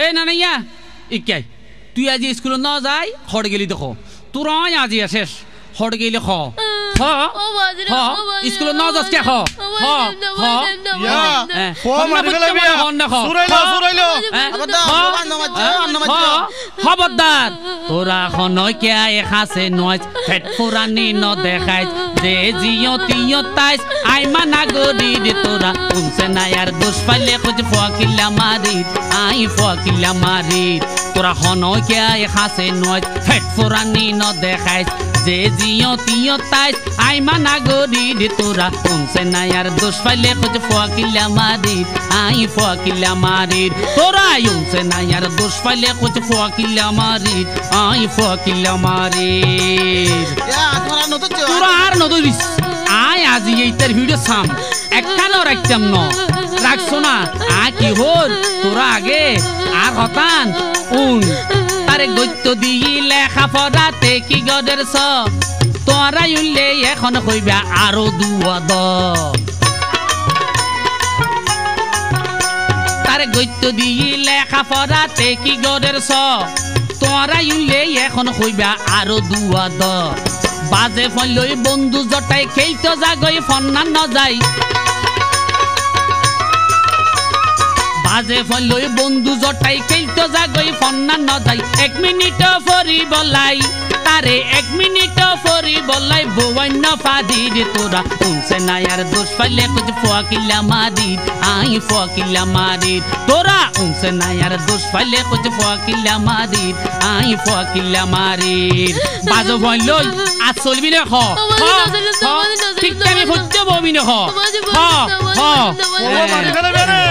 এ নানাইয়া ইকাই তুই আজি স্কুলে না যাই হড় গেলি দেখো তোরা আজি শেষ হড় গেলি খ হ হ স্কুলে না যাস কে হ হ হ ইয়া ফো মারবে লাগবে সুরাইলো খবরদার তোরা খনয় কে এখাসে নয় ফেট ফুরানি ন দেখাই যে জিও তিও তাইস আই মানা গরি দে তোরা উনসে না यार দোষ পাইলে কুছ ফকিলা মারি আই ফকিলা মারি তোরা খনয় কে এখাসে নয় ফেট ফুরানি ন দেখাই যে জিও তিও তাইস আই মানা গরি দে তোরা উনসে না यार দোষ পাইলে কুছ ফকিলা মারি আই ফকিলা মারি তোরা উনসে না यार দোষ পাইলে কুছ ফকিলা মারি আই ফকিলা মারি তোরা আর নদরিস আয় আজি এইটার ভিডিও সাম একখানও রাখতাম ন রাখছো না আ কি হল তোরা আগে আর হতান তারে গত্য দিই লেখা পড়াতে কি গদের স তোরা উল্লে এখন কইবা আরো দুয়াদ তারে গত্য দিই লেখা পড়াতে কি গদের স তোরা উল্লে এখন কইবা আরো দুয়াদ বাজে ফলই বন্ধু জটাই খেলতে জাগই ফন্না ন যাই বাজে ফলই বন্ধু জটাই খেলতে জাগই ফন্না ন যাই 1 মিনিট ফরি বলাই তারে 1 মিনিট ফরি বলাই বওয়ান্য ফাদি রে তোরা উনসে না यार দোষ পাইলে কুছ ফকিলা মারি আই ফকিলা মারি তোরা উনসে না यार দোষ পাইলে কুছ ফকিলা মারি আই ফকিলা মারি বাজো ফলই আর চলবি না খ ঠিক টাইমে ফুটতে ববি না খ হ হ ও মারি ফেলে বেরে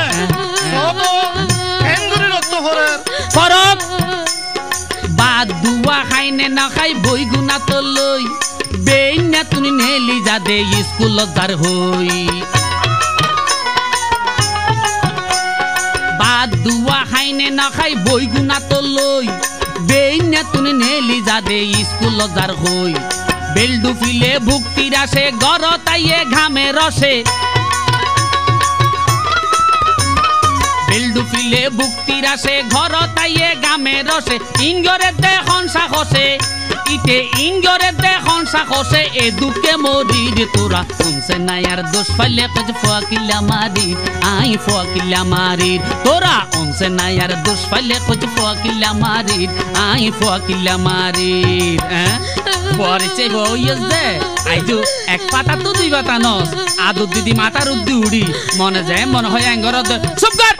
সব এঙ্গুরি রক্ত হরে ফরক বাদ দুয়া খাইনে না খাই বই গুনা তো লই বেইনা তুমি নেলি যা দে স্কুল যার হই বাদ দুয়া খাইনে না খাই বই গুনা তো লই বেইনা তুমি নেলি যা দে স্কুল যার হই বেলডু ফিলে ভুক্তি রাসে গর তাইয়ে ঘামে রসে বেলডু ফিলে ভুক্তি রাসে ঘর তাইয়ে ঘামে রসে ইঙ্গরে দেখন সাহসে ইতে ইঙ্গরে দেখন সাহসে এ দুকে মরি রে তোরা উনসে না यार দোষ পাইলে কুছ ফকিলা মারি আই ফকিলা মারি তোরা উনসে না यार দোষ পাইলে কুছ ফকিলা মারি আই ফকিলা মারি পরিচয় বইস দে আইজু এক পাতা তো দুই পাতা নস আদু দিদি মাথার উদ্দি উড়ি মনে যায় মনে হয় আঙ্গর সব কর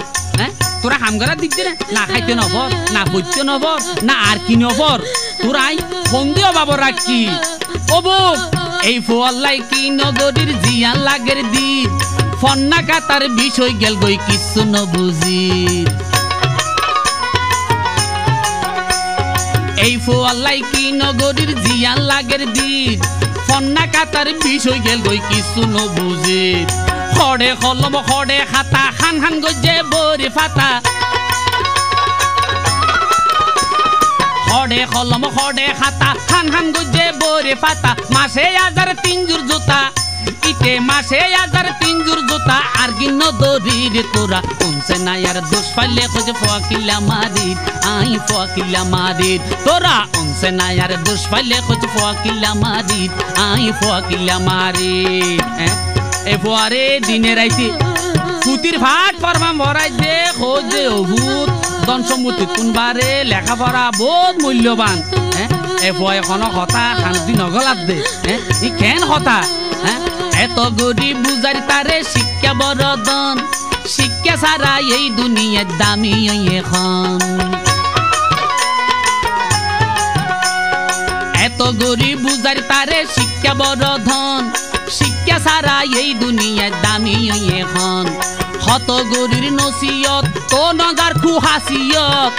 তোরা হামগারা দিক দে না খাইতে নবর না বইতে নবর না আর কি নবর তোরাই বন্দিও বাবর রাখি ওবো এই ফোয়াল্লাই কি নগরীর জিয়া লাগের দিন ফন্না কাতার বিষয় গেল গই কিছু ন বুঝি এই ফোয়াল্লাই কি নগরীর জিয়া লাগের দিন ফন্না কাতার বিষয় গেল গই কিছু ন বুঝি খড়ে কলম খড়ে খাতা খান খান গজে বরি ফাতা খড়ে কলম খড়ে খাতা খান খান গজে বরি ফাতা মাসে 1000 জোর জুতা ইতে মাসে 1000 জোর জুতা আর গিন্ন দরি রে তোরা উনসে না यार দোষ পাইলে কুছ ফকিলা মারি আই ফকিলা মারি তোরা উনসে না यार দোষ পাইলে কুছ ফকিলা মারি আই ফকিলা মারি এ ফোয়ারে দিনে রাইতে পুতির ভাট ফরমাম ভরাই দে খোঁজে অভূত ধন সম্পত্তি কোনবারে লেখাপড়া বহুত মূল্যবান এ ফোয়া এখন কথা শান্তি নগলাত দে ই কেন কথা এত গরিব বুঝারি তারে শিক্ষা বরদন শিক্ষা সারা এই দুনিয়ার দামি এখন এত গরিব বুঝারি তারে শিক্ষা বরধন শিক্ষা সারা এই দুনিয়ার দামি এখন হত গরির নসিয়ত তো নজার খুহাসিয়ত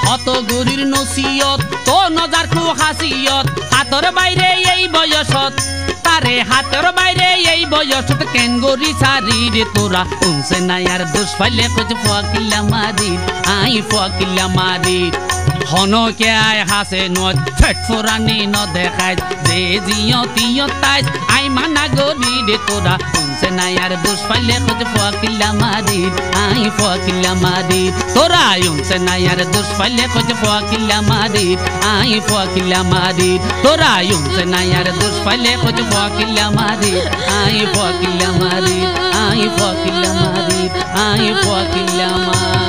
হত গরির নসিয়ত তো নজার খুহাসিয়ত হাতর বাইরে এই বয়সত তারে হাতের বাইরে এই বয়সত কেন গরি সারি রে তোরা উনসে না यार দোষ পাইলে কুছ ফকিলা মারি আই ফকিলা মারি হনকে আয় হাসে নয় ফেট ফোরানি ন দেখায় যে জিও তিয় তাই আই মানা গরি রে তোরা শুনছে না আর দোষ পাইলে খোঁজ ফকিলা মারি আই ফকিলা মারি তোরা শুনছে না আর দোষ পাইলে খোঁজ ফকিলা মারি আই ফকিলা মারি তোরা শুনছে না আর দোষ পাইলে খোঁজ ফকিলা মারি আই ফকিলা মারি আই ফকিলা মারি আই ফকিলা মারি